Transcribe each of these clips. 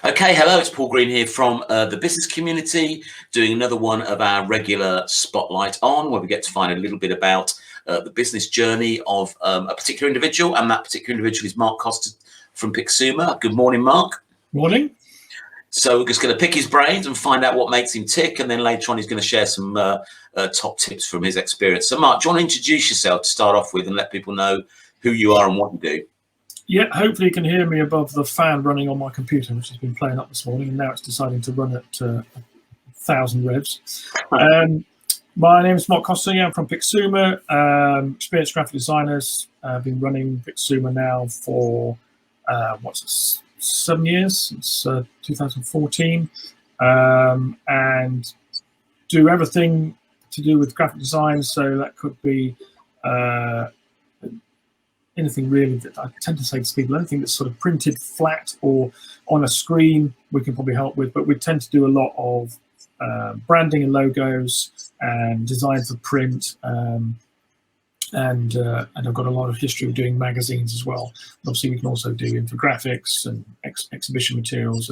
Okay, hello, it's Paul Green here from the business community, doing another one of our regular Spotlight On, where we get to find a little bit about the business journey of a particular individual, and that particular individual is Mark Costa from Pixuma. Good morning, Mark. Morning. So we're just going to pick his brains and find out what makes him tick, and then later on he's going to share some top tips from his experience. So Mark, do you want to introduce yourself to start off with and let people know who you are and what you do? Yeah, hopefully you can hear me above the fan running on my computer, which has been playing up this morning, and now it's deciding to run at 1,000 revs. My name is Mark Costa. I'm from Pixuma, experienced graphic designers. I've been running Pixuma now for 7 years, since 2014, and do everything to do with graphic design. So that could be anything really that I tend to say to people, anything that's sort of printed flat or on a screen, we can probably help with, but we tend to do a lot of branding and logos and design for print, and I've got a lot of history of doing magazines as well. Obviously, we can also do infographics and exhibition materials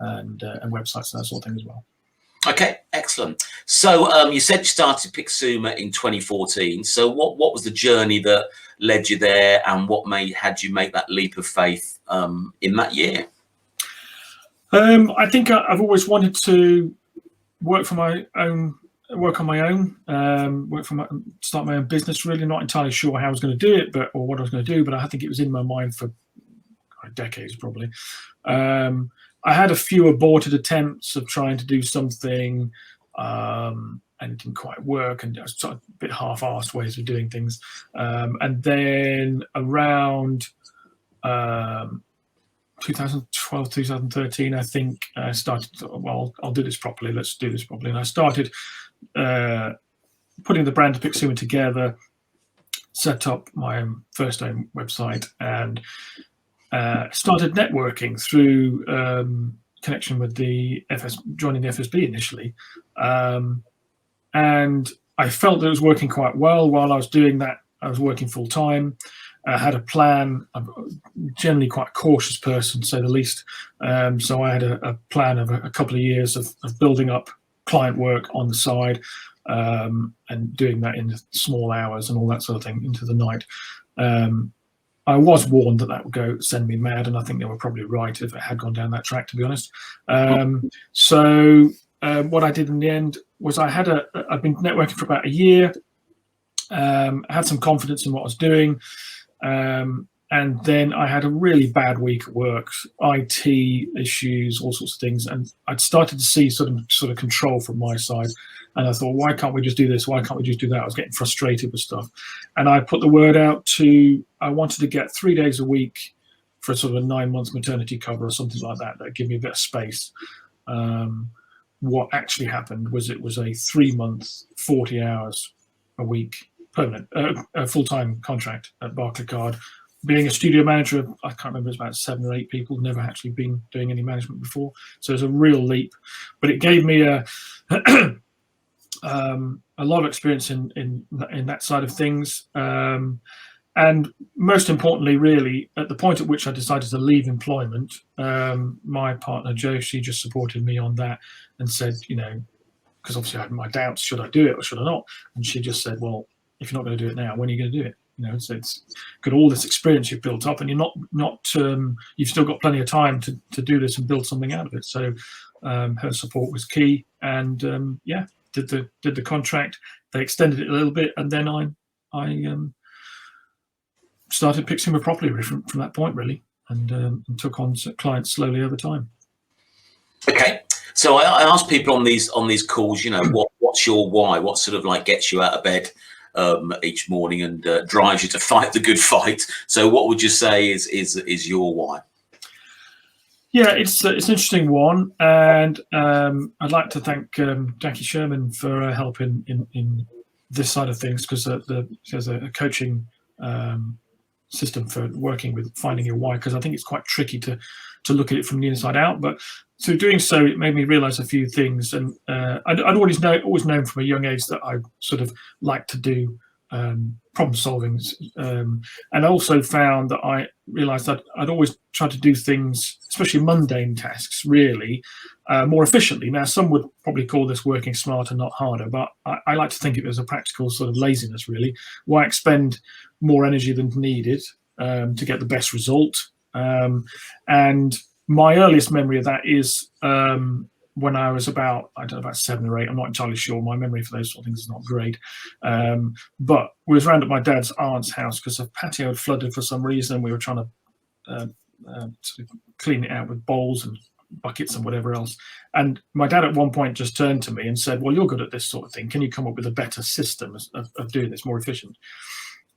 and websites and that sort of thing as well. Okay, excellent. So you said you started Pixuma in 2014. So what was the journey that led you there, and what had you make that leap of faith in that year? I think I've always wanted to work on my own, start my own business. Really not entirely sure how I was going to do it, or what I was going to do, but I think it was in my mind for decades probably. I had a few aborted attempts of trying to do something, and it didn't quite work, and I was sort of a bit half-assed ways of doing things. And then around 2012, 2013, I think I started, well, I'll do this properly, let's do this properly. And I started putting the brand of Pixuma together, set up my first own website, and started networking through connection with joining the FSB initially. And I felt that it was working quite well. While I was doing that, I was working full time. I had a plan. I'm generally quite a cautious person, to say the least. So I had a plan of a couple of years of building up client work on the side, and doing that in small hours and all that sort of thing into the night. I was warned that would send me mad, and I think they were probably right if it had gone down that track, to be honest. So what I did in the end was I've been networking for about a year. I had some confidence in what I was doing, and then I had a really bad week at work, IT issues, all sorts of things, and I'd started to see sort of control from my side. And I thought, why can't we just do this? Why can't we just do that? I was getting frustrated with stuff. And I put the word out I wanted to get 3 days a week for sort of a 9-month maternity cover or something like that. That'd give me a bit of space. What actually happened was it was a 3-month, 40 hours a week, permanent, full-time contract at Barclaycard. Being a studio manager, I can't remember, it's about 7 or 8 people, never actually been doing any management before. So it was a real leap. But it gave me a lot of experience in that side of things, and most importantly, really, at the point at which I decided to leave employment, my partner Jo, she just supported me on that and said, because obviously I had my doubts, should I do it or should I not? And she just said, well, if you're not going to do it now, when are you going to do it? So it's got all this experience you've built up, and you're not you've still got plenty of time to do this and build something out of it. So her support was key, and did the contract. They extended it a little bit, and then I started Pixuma properly from that point, really, and took on clients slowly over time. Okay, so I ask people on these calls, what's your why? What sort of like gets you out of bed each morning and drives you to fight the good fight? So what would you say is your why? Yeah, it's an interesting one, and I'd like to thank Jackie Sherman for help in this side of things, because there's a coaching system for working with finding your why, because I think it's quite tricky to look at it from the inside out. But through doing so, it made me realise a few things, and I'd always known from a young age that I sort of like to do problem solving, and also found that I realized that I'd always tried to do things, especially mundane tasks, really more efficiently. Now, some would probably call this working smarter, not harder, but I like to think of it as a practical sort of laziness, really. Why expend more energy than needed to get the best result? And my earliest memory of that is when I was about, I don't know, about 7 or 8. I'm not entirely sure. My memory for those sort of things is not great. But we was around at my dad's aunt's house because the patio had flooded for some reason. We were trying to sort of clean it out with bowls and buckets and whatever else. And my dad at one point just turned to me and said, well, you're good at this sort of thing. Can you come up with a better system of doing this, more efficient?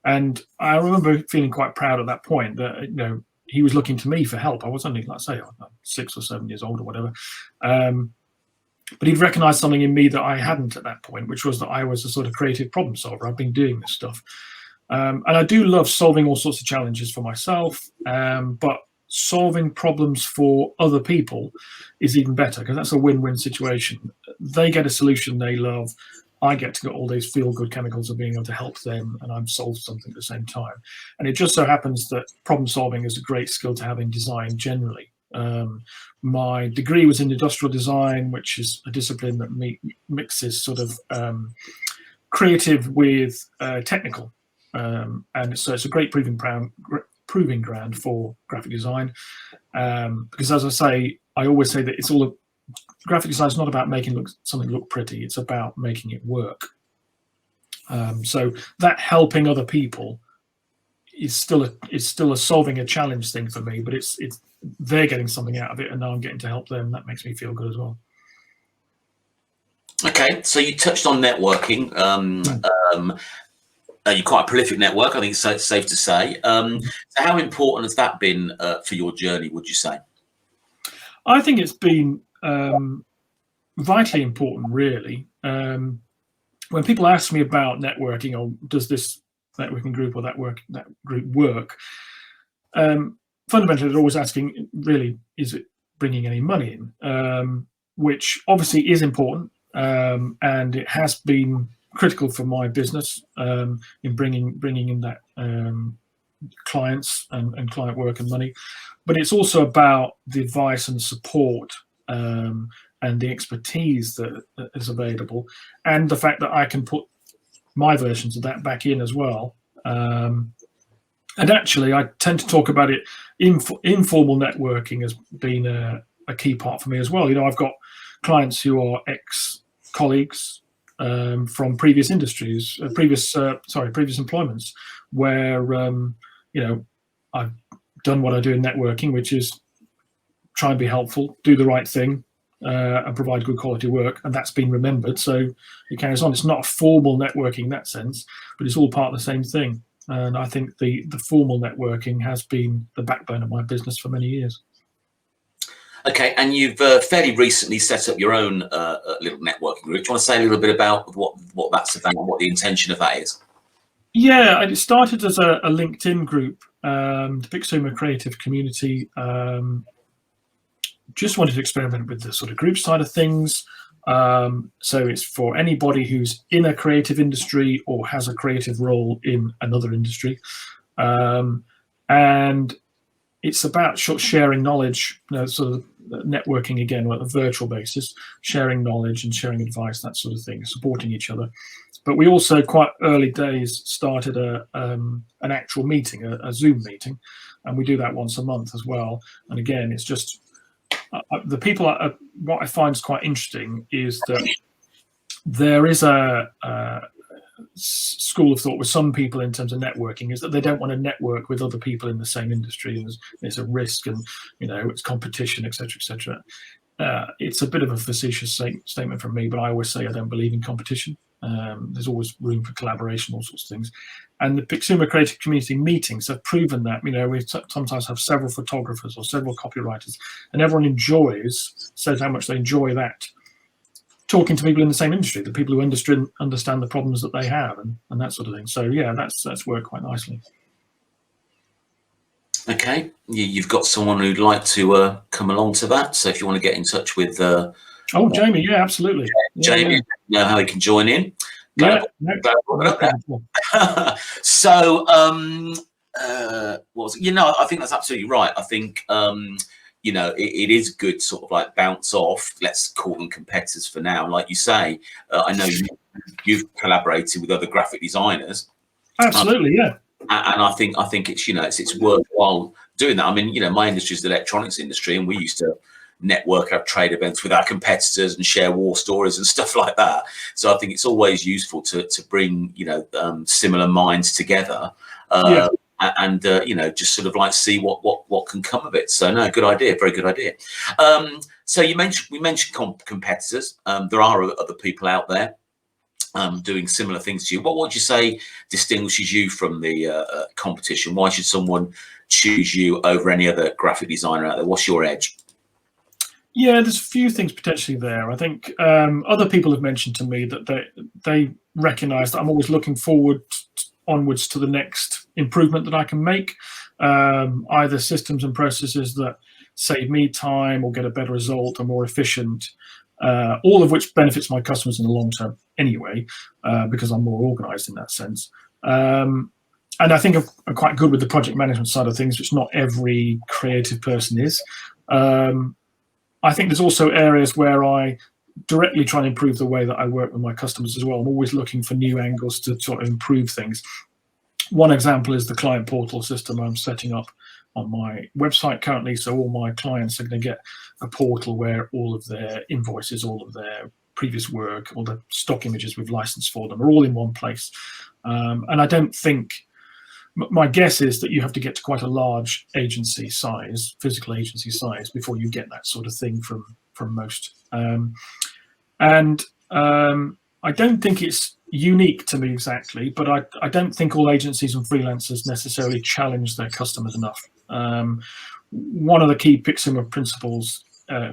And I remember feeling quite proud at that point that, you know, he was looking to me for help. I was only, like I say, 6 or 7 years old or whatever. But he'd recognized something in me that I hadn't at that point, which was that I was a sort of creative problem solver. I've been doing this stuff. And I do love solving all sorts of challenges for myself, but solving problems for other people is even better because that's a win-win situation. They get a solution they love. I get to get all these feel-good chemicals of being able to help them, and I've solved something at the same time. And it just so happens that problem solving is a great skill to have in design generally. My degree was in industrial design, which is a discipline that mixes sort of creative with technical. And so it's a great proving ground for graphic design. Because as I say, I always say that it's all graphic design is not about making something look pretty. It's about making it work. So that helping other people is still a solving a challenge thing for me. But it's they're getting something out of it, and now I'm getting to help them. That makes me feel good as well. Okay, so you touched on networking. You're quite a prolific network, I think it's safe to say. So how important has that been for your journey, would you say? I think it's been vitally important, really. When people ask me about networking, or does this networking group or that group work, fundamentally they're always asking, really, is it bringing any money in? Which obviously is important, and it has been critical for my business in bringing in that clients and client work and money. But it's also about the advice and support and the expertise that is available, and the fact that I can put my versions of that back in as well. And actually, I tend to talk about it. Informal networking has been a key part for me as well. You know, I've got clients who are ex-colleagues from previous industries, previous employments, where you know, I've done what I do in networking, which is try and be helpful, do the right thing, and provide good quality work, and that's been remembered. So it carries on. It's not a formal networking in that sense, but it's all part of the same thing. And I think the formal networking has been the backbone of my business for many years. Okay, and you've fairly recently set up your own little networking group. Do you want to say a little bit about what that's about and what the intention of that is? Yeah, it started as a LinkedIn group, the Pixuma creative community. Just wanted to experiment with the sort of group side of things. So it's for anybody who's in a creative industry or has a creative role in another industry. And it's about sharing knowledge, you know, sort of networking again on a virtual basis, sharing knowledge and sharing advice, that sort of thing, supporting each other. But we also, quite early days, started an actual meeting, a Zoom meeting, and we do that once a month as well. And again, it's just the people. What I find is quite interesting is that there is a school of thought with some people in terms of networking is that they don't want to network with other people in the same industry, and there's a risk, and you know, it's competition, etc., etc. It's a bit of a facetious statement from me, but I always say I don't believe in competition. There's always room for collaboration, all sorts of things. And the Pixuma Creative Community meetings have proven that. You know, we sometimes have several photographers or several copywriters, and everyone says how much they enjoy that. Talking to people in the same industry, the people who understand the problems that they have, and that sort of thing. So yeah, that's worked quite nicely. Okay, you've got someone who'd like to come along to that. So if you want to get in touch with, Jamie, yeah, absolutely. Jamie, yeah. know how he can join in. Yeah, Glad I brought it up. So, I think that's absolutely right. I think, it is good sort of like bounce off, let's call them competitors for now. Like you say, I know you've collaborated with other graphic designers. Absolutely, yeah. And I think it's, it's worthwhile doing that. I mean, my industry is the electronics industry, and we used to network, have trade events with our competitors and share war stories and stuff like that. So I think it's always useful to bring, similar minds together. And just sort of like see what can come of it. So no, good idea, very good idea. So we mentioned competitors. There are other people out there doing similar things to you. What would you say distinguishes you from the competition? Why should someone choose you over any other graphic designer out there? What's your edge? Yeah, there's a few things potentially there. I think other people have mentioned to me that they recognise that I'm always looking onwards to the next improvement that I can make, either systems and processes that save me time or get a better result or more efficient, all of which benefits my customers in the long term anyway, because I'm more organised in that sense. And I think I'm quite good with the project management side of things, which not every creative person is. I think there's also areas where I directly try and improve the way that I work with my customers as well. I'm always looking for new angles to sort of improve things. One example is the client portal system I'm setting up on my website currently. So all my clients are going to get a portal where all of their invoices, all of their previous work, all the stock images we've licensed for them are all in one place. And I don't think, my guess is that you have to get to quite a large agency size, physical agency size, before you get that sort of thing from most. I don't think it's unique to me exactly, but I don't think all agencies and freelancers necessarily challenge their customers enough. One of the key Pixuma principles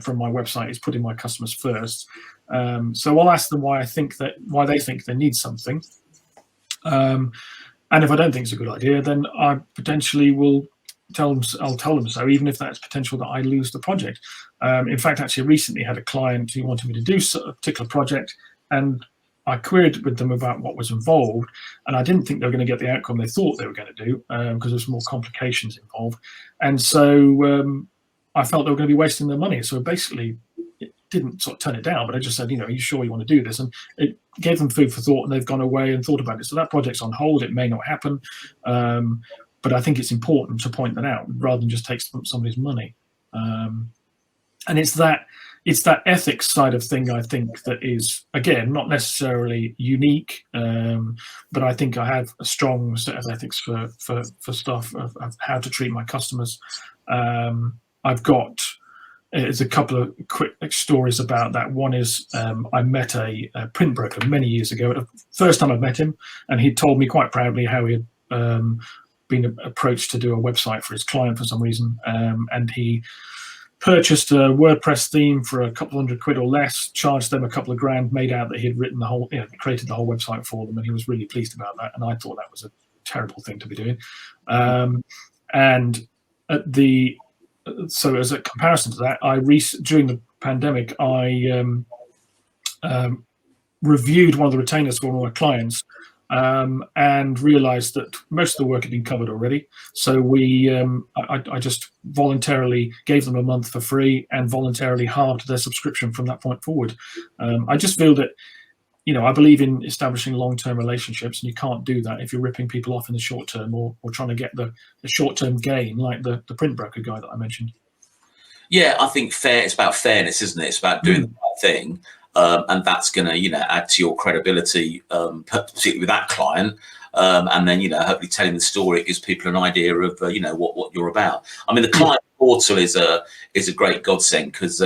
from my website is putting my customers first. So I'll ask them why they think they need something. And if I don't think it's a good idea, then I potentially will I'll tell them so, even if that's potential that I lose the project. In fact, actually recently had a client who wanted me to do a particular project, and I queried with them about what was involved, and I didn't think they were going to get the outcome they thought they were going to do, because there's more complications involved. And so I felt they were going to be wasting their money. So basically, it didn't sort of turn it down, but I just said, are you sure you want to do this? And it gave them food for thought, and they've gone away and thought about it. So that project's on hold. It may not happen. But I think it's important to point that out rather than just take somebody's money. And it's that ethics side of thing, I think, that is, again, not necessarily unique, but I think I have a strong set of ethics for stuff of how to treat my customers. There's a couple of quick stories about that. One is I met a print broker many years ago. The first time I met him, and he told me quite proudly how he had been approached to do a website for his client for some reason, and he purchased a WordPress theme for a couple £100 or less, charged them a couple of grand, made out that he had written created the whole website for them, and he was really pleased about that. And I thought that was a terrible thing to be doing. So as a comparison to that, during the pandemic, I reviewed one of the retainers for one of my clients, and realized that most of the work had been covered already. So I just voluntarily gave them a month for free and voluntarily halved their subscription from that point forward. I just feel that, I believe in establishing long-term relationships, and you can't do that if you're ripping people off in the short term or trying to get the short-term gain, like the print broker guy that I mentioned. Yeah, I think it's about fairness, isn't it? It's about doing the right thing. And that's going to, add to your credibility, particularly with that client. And then, hopefully telling the story, it gives people an idea of, what you're about. I mean, the client portal is a great godsend, because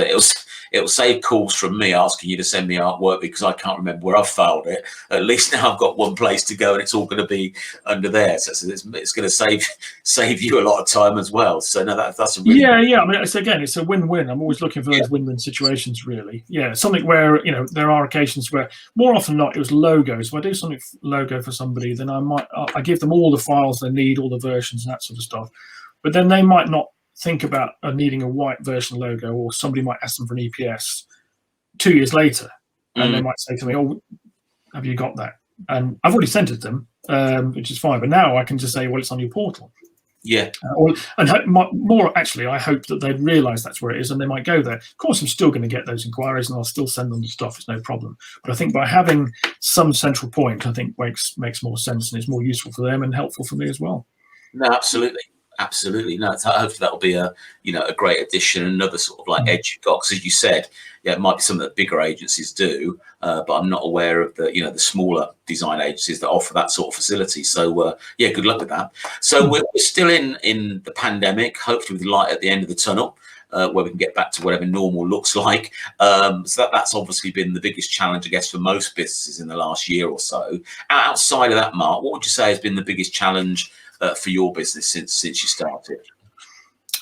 it'll save calls from me asking you to send me artwork because I can't remember where I've filed it. At least now I've got one place to go, and it's all going to be under there. So it's going to save you a lot of time as well. So no, that's a really yeah. I mean, it's a win-win. I'm always looking for those win-win situations, really. Yeah, something where there are occasions where, more often than not, it was logos. If I do something logo for somebody, then I give them all the files they need, all the versions and that sort of stuff. But then they might not think about needing a white version logo, or somebody might ask them for an EPS 2 years later, and they might say to me, "Oh, have you got that?" and I've already sent it to them, which is fine. But now I can just say, well, it's on your portal. Yeah. More actually, I hope that they'd realise that's where it is, and they might go there. Of course, I'm still going to get those inquiries, and I'll still send them the stuff. It's no problem. But I think by having some central point, I think makes more sense, and it's more useful for them and helpful for me as well. No, absolutely. No, hopefully that'll be a great addition, another sort of like edge you've got. Because as you said, yeah, it might be something that bigger agencies do, but I'm not aware of the smaller design agencies that offer that sort of facility. So yeah, good luck with that. So we're still in the pandemic, hopefully with light at the end of the tunnel. Where we can get back to whatever normal looks like. So that's obviously been the biggest challenge, I guess, for most businesses in the last year or so. Outside of that, Mark, what would you say has been the biggest challenge for your business since you started?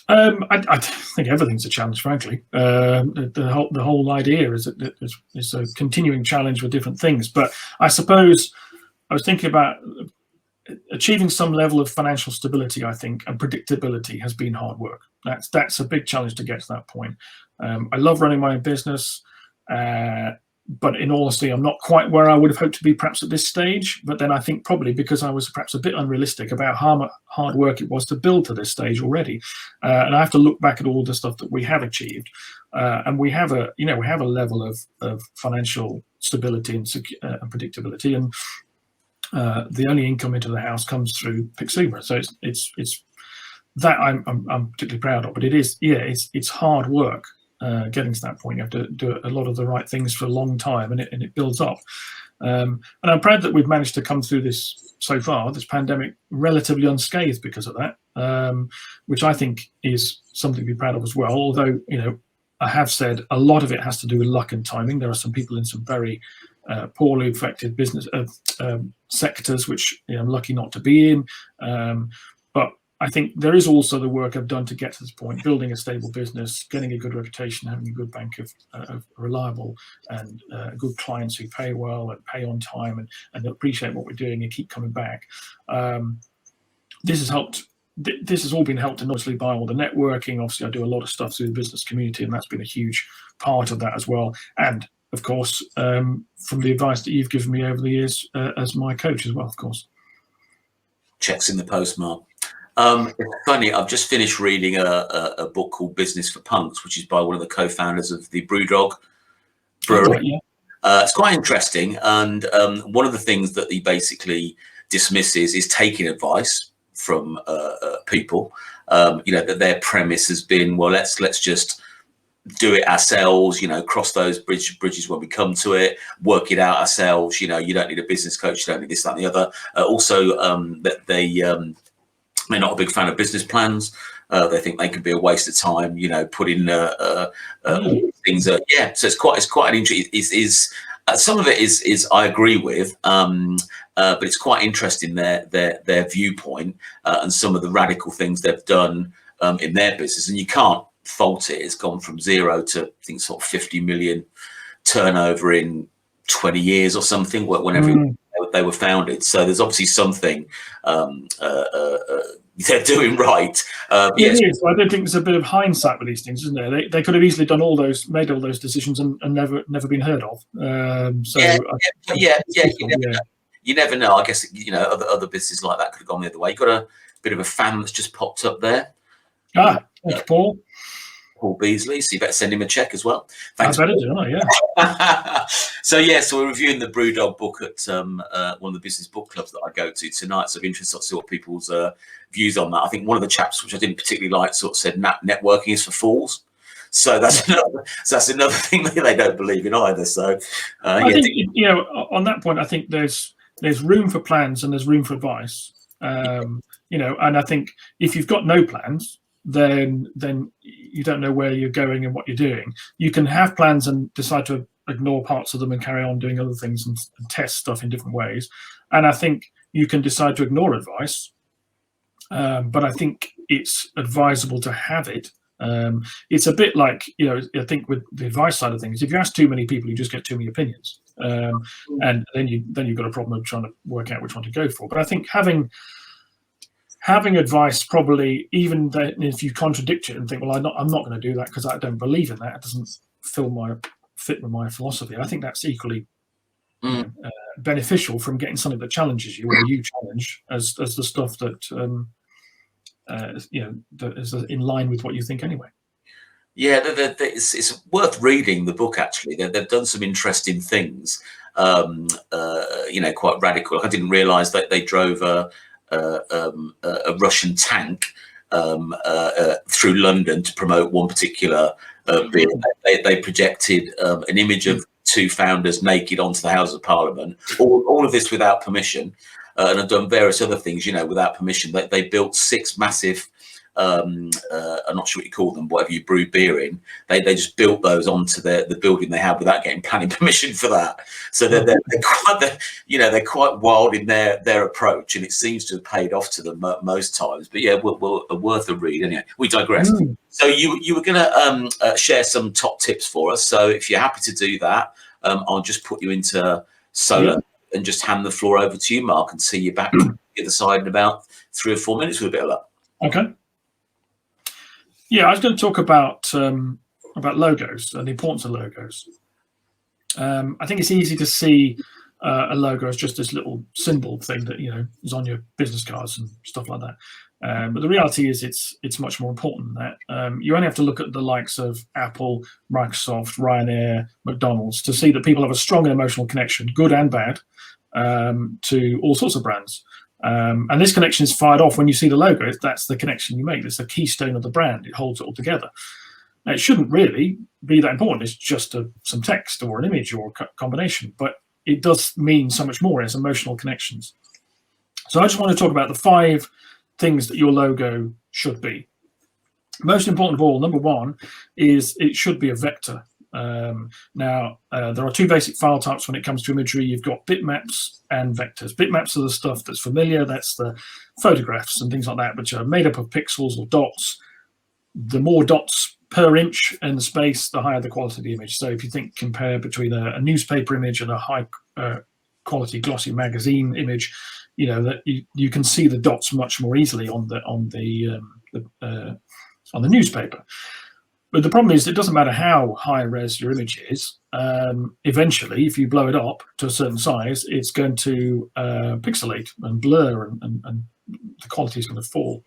I think everything's a challenge, frankly. The whole idea is that it's a continuing challenge with different things. But I suppose I was thinking about achieving some level of financial stability, I think, and predictability has been hard work. That's a big challenge to get to that point. I love running my own business, but in all honesty, I'm not quite where I would have hoped to be perhaps at this stage. But then I think probably because I was perhaps a bit unrealistic about how hard work it was to build to this stage already. And I have to look back at all the stuff that we have achieved. And we have a level of financial stability and predictability. And the only income into the house comes through Pixuma. So it's that I'm particularly proud of. But it's hard work. Getting to that point, you have to do a lot of the right things for a long time, and it builds up. And I'm proud that we've managed to come through this so far, this pandemic, relatively unscathed because of that, which I think is something to be proud of as well. Although, I have said a lot of it has to do with luck and timing. There are some people in some very poorly affected business sectors, which I'm lucky not to be in. But I think there is also the work I've done to get to this point, building a stable business, getting a good reputation, having a good bank of reliable and good clients who pay well and pay on time and appreciate what we're doing and keep coming back. This has helped. This has all been helped enormously by all the networking. Obviously, I do a lot of stuff through the business community, and that's been a huge part of that as well. And of course, from the advice that you've given me over the years as my coach as well, of course. Checks in the post, Mark. It's funny, I've just finished reading a book called Business for Punks, which is by one of the co-founders of the Brewdog Brewery. Yeah. It's quite interesting. And one of the things that he basically dismisses is taking advice from people. That their premise has been, well, let's just do it ourselves, cross those bridges when we come to it, work it out ourselves. You don't need a business coach, you don't need this, that, and the other. Also, that they're not a big fan of business plans. They think they can be a waste of time, putting things. So it's quite an interesting. Some of it is I agree with, but it's quite interesting their viewpoint and some of the radical things they've done in their business, and you can't fault it. It's gone from 0 to I think sort of 50 million turnover in 20 years or something. Whenever they were founded, so there's obviously something they're doing right. Yes, it is. I don't think there's a bit of hindsight with these things, isn't there? They could have easily made all those decisions and never been heard of. You never know. I guess other businesses like that could have gone the other way. You've got a bit of a fan that's just popped up there. Thanks, Paul. Paul Beasley, so you better send him a check as well. Thanks. I better do, yeah. So we're reviewing the Brewdog book at one of the business book clubs that I go to tonight. So I'm interested to see what people's views on that. I think one of the chaps, which I didn't particularly like, sort of said networking is for fools. So that's another thing that they don't believe in either. So I think on that point, I think there's room for plans and there's room for advice. And I think if you've got no plans, then you don't know where you're going and what you're doing. You can have plans and decide to ignore parts of them and carry on doing other things and test stuff in different ways. And I think you can decide to ignore advice, but I think it's advisable to have it. It's a bit like, I think with the advice side of things, if you ask too many people, you just get too many opinions. And then you've got a problem of trying to work out which one to go for. But I think having advice, probably, even if you contradict it and think, well, I'm not going to do that because I don't believe in that, it doesn't fit with my philosophy. I think that's equally beneficial from getting something that challenges you, or you challenge, as the stuff that that is in line with what you think anyway. Yeah, it's worth reading the book. Actually, they've done some interesting things. Quite radical. I didn't realise that they drove a Russian tank through London to promote one particular beer. They projected an image of two founders naked onto the House of Parliament. All of this without permission, and have done various other things, without permission. They built 6 massive. I'm not sure what you call them, whatever you brew beer in. They just built those onto the building they had without getting planning permission for that. So they're quite wild in their approach, and it seems to have paid off to them most times. But yeah, worth a read. Anyway, we digress. So you were going to share some top tips for us. So if you're happy to do that, I'll just put you into solar and just hand the floor over to you, Mark, and see you back on the other side in about 3 or 4 minutes with a bit of luck. Okay. Yeah, I was going to talk about logos and the importance of logos. I think it's easy to see a logo as just this little symbol thing that is on your business cards and stuff like that. But the reality is, it's much more important than that. You only have to look at the likes of Apple, Microsoft, Ryanair, McDonald's to see that people have a strong emotional connection, good and bad, to all sorts of brands. And this connection is fired off when you see the logo. That's the connection you make. It's the keystone of the brand. It holds it all together. Now, it shouldn't really be that important. It's just some text or an image or a combination, but it does mean so much more as emotional connections. So I just want to talk about the 5 things that your logo should be. Most important of all, number 1, is it should be a vector. Now, there are 2 basic file types when it comes to imagery. You've got bitmaps and vectors. Bitmaps are the stuff that's familiar. That's the photographs and things like that, which are made up of pixels or dots. The more dots per inch in the space, the higher the quality of the image. So if you compare between a newspaper image and a high quality glossy magazine image, that you can see the dots much more easily on the newspaper. But the problem is, it doesn't matter how high res your image is. Eventually, if you blow it up to a certain size, it's going to pixelate and blur, and the quality is going to fall.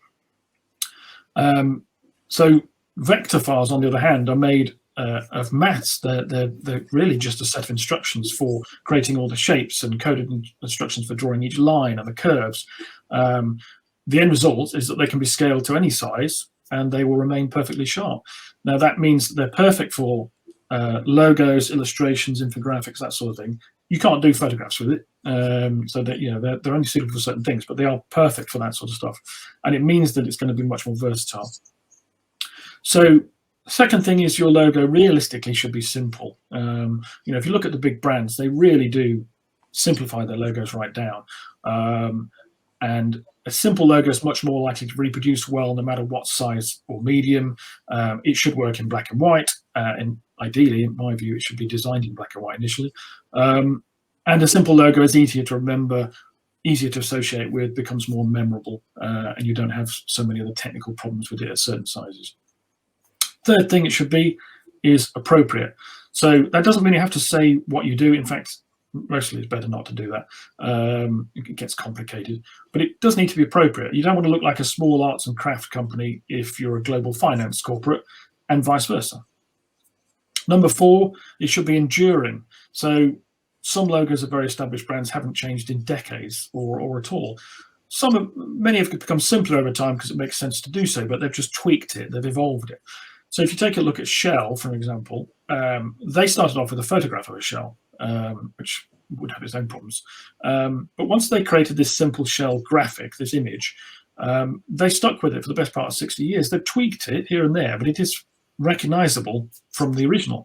So vector files, on the other hand, are made of maths. They're really just a set of instructions for creating all the shapes and coded instructions for drawing each line and the curves. The end result is that they can be scaled to any size, and they will remain perfectly sharp. Now, that means they're perfect for logos, illustrations, infographics, that sort of thing. You can't do photographs with it, so that they're only suitable for certain things, but they are perfect for that sort of stuff. And it means that it's going to be much more versatile. So, second thing is, your logo realistically should be simple. If you look at the big brands, they really do simplify their logos right down. And a simple logo is much more likely to reproduce well, no matter what size or medium. It should work in black and white, and ideally, in my view, it should be designed in black and white initially. And a simple logo is easier to remember, easier to associate with, becomes more memorable, and you don't have so many other technical problems with it at certain sizes. Third thing it should be is appropriate. So that doesn't mean you have to say what you do. In fact, mostly it's better not to do that. It gets complicated, but it does need to be appropriate. You don't want to look like a small arts and craft company if you're a global finance corporate, and vice versa. Number 4, it should be enduring. So some logos of very established brands haven't changed in decades or at all. Many have become simpler over time because it makes sense to do so, but they've just tweaked it, they've evolved it. So if you take a look at Shell, for example, they started off with a photograph of a shell, which would have its own problems. But once they created this simple shell graphic, this image, they stuck with it for the best part of 60 years. They've tweaked it here and there, but it is recognizable from the original.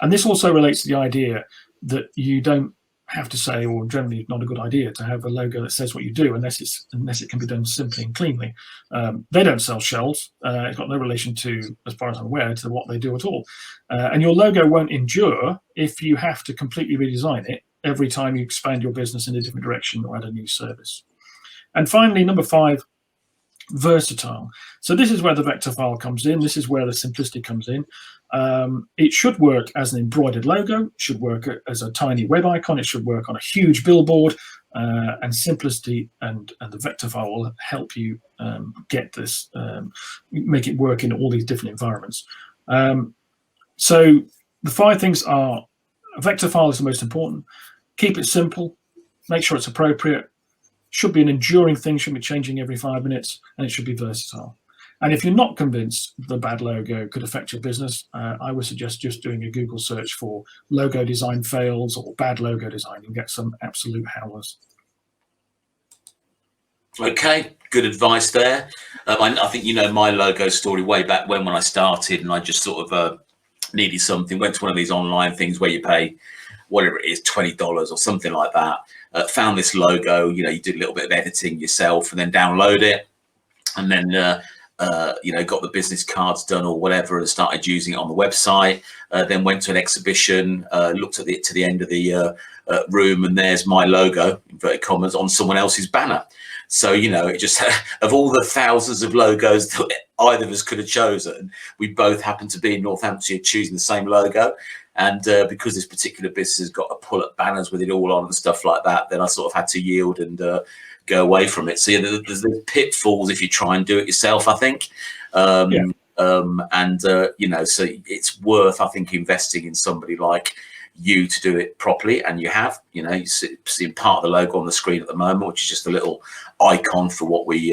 And this also relates to the idea that you don't have to say, or generally not a good idea, to have a logo that says what you do unless it can be done simply and cleanly. They don't sell shells. It's got no relation to, as far as I'm aware, to what they do at all. And your logo won't endure if you have to completely redesign it every time you expand your business in a different direction or add a new service. And finally, number 5, versatile. So this is where the vector file comes in. This is where the simplicity comes in. It should work as an embroidered logo. It should work as a tiny web icon. It should work on a huge billboard. And simplicity and the vector file will help you get this, make it work in all these different environments. So the 5 things are: a vector file is the most important. Keep it simple. Make sure it's appropriate. Should be an enduring thing, should be changing every 5 minutes, and it should be versatile. And if you're not convinced the bad logo could affect your business, I would suggest just doing a Google search for logo design fails or bad logo design. You'll get some absolute howlers. Okay, good advice there. I think you know my logo story way back when I started, and I just sort of needed something, went to one of these online things where you pay whatever it is, $20 or something like that. Found this logo, you know, you did a little bit of editing yourself and then download it, and then you know, got the business cards done or whatever and started using it on the website. Then went to an exhibition, looked at to the end of the room, and there's my logo, inverted commas, on someone else's banner. So, you know, it just, of all the thousands of logos that either of us could have chosen, we both happened to be in Northamptonshire choosing the same logo. And because this particular business has got to pull up banners with it all on and stuff like that, then I sort of had to yield and go away from it. So yeah, there's pitfalls if you try and do it yourself, I think. You know, so it's worth, I think, investing in somebody like you to do it properly. And you have, you know, you see part of the logo on the screen at the moment, which is just a little icon for what we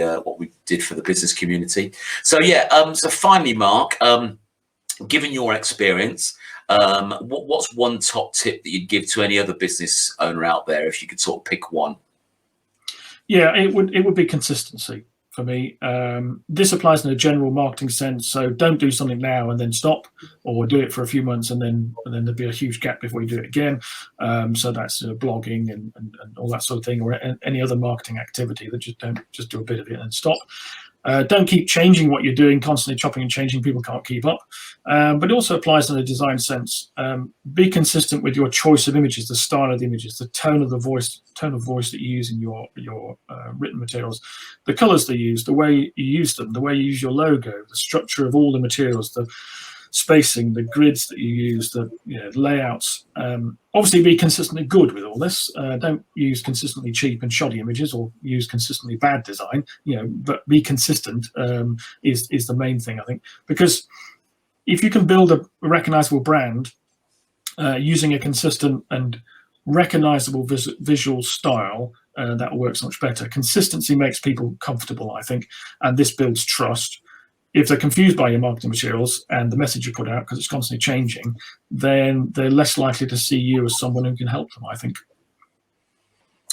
did for the business community. So yeah, so finally, Mark, given your experience, what's one top tip that you'd give to any other business owner out there, if you could sort of pick one? Yeah, it would be consistency for me. This applies in a general marketing sense. So don't do something now and then stop, or do it for a few months and then there'll be a huge gap before you do it again. So that's blogging and all that sort of thing, or any other marketing activity that just do a bit of it and stop. Don't keep changing what you're doing, constantly chopping and changing. People can't keep up. But it also applies in a design sense. Be consistent with your choice of images, the style of the images, the tone of voice that you use in your written materials, the colors they use, the way you use them, the way you use your logo, the structure of all the materials, the spacing, the grids that you use, the layouts. Obviously, be consistently good with all this. Don't use consistently cheap and shoddy images, or use consistently bad design. But be consistent is the main thing, I think, because if you can build a recognizable brand using a consistent and recognizable visual style, that works much better. Consistency makes people comfortable, I think, and this builds trust. If they're confused by your marketing materials and the message you put out, because it's constantly changing, then they're less likely to see you as someone who can help them, I think.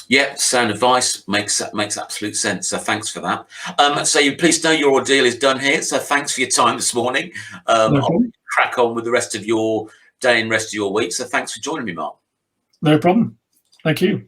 Yeah, sound advice makes absolute sense. So thanks for that. So you please know your ordeal is done here. So thanks for your time this morning. I'll crack on with the rest of your day and rest of your week. So thanks for joining me, Mark. No problem. Thank you.